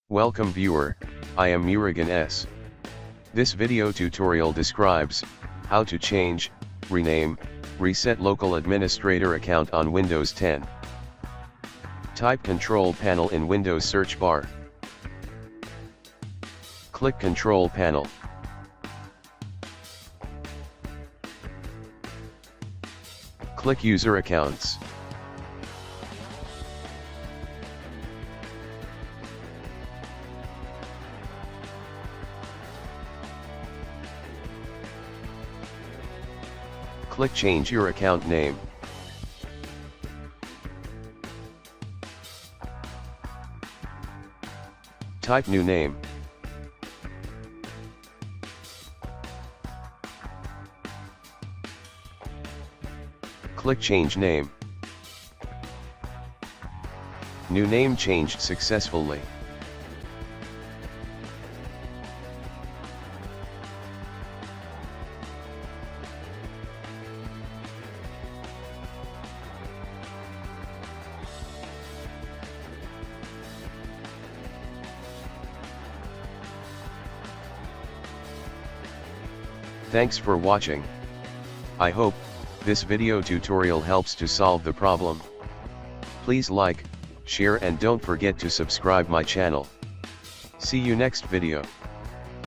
Welcome viewer, I am Murugan S. This video tutorial describes how to change, rename, reset local administrator account on Windows 10. Type Control Panel in Windows search bar. Click Control Panel. Click User Accounts. Click Change your account name. Type new name. Click Change name. New name changed successfully. Thanks for watching. I hope this video tutorial helps to solve the problem. Please like, share and don't forget to subscribe my channel. See you next video.